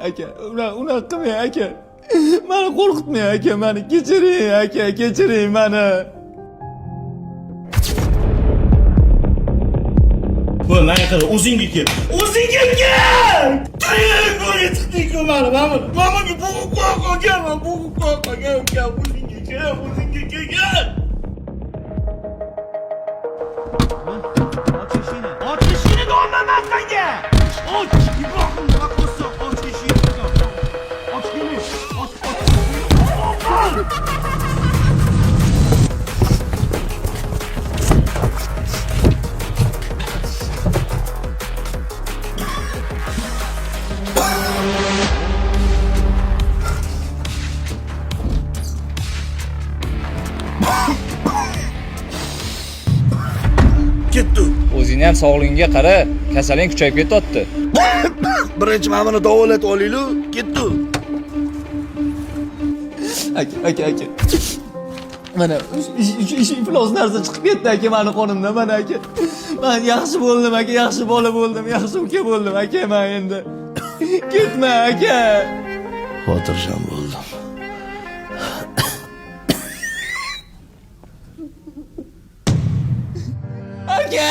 aka, unaqa qilmang aka. Meni qo'rqitmang aka, meni kechiring aka, kechiring meni. Vallahi qara, o'zingga kel. O'zingga kel! To'yga chiqding-ku meni. Mamaga bo'g'ib qo'yganman, bo'g'ib qo'yganman. O'zingga kel, o'zingga kel. Och eshikni. Och eshikni do'lmaman senga. Och, ibrohim, baqosa, och eshikni. Och kelin. Och. Ketdi. O'zingni ham sog'lig'ingga qara, kasaling kuchayib ketyapti. Birinchi mamani davolat olaylik, ketdi. Aka. Mana ish iflos narsa chiqib ketdi aka meni qonimdan, mana aka. Men yaxshi bo'ldim aka, yaxshi bola bo'ldim, yaxshi uka bo'ldim aka men endi. Ketma aka. Xotirjam bo'ldim. Aka,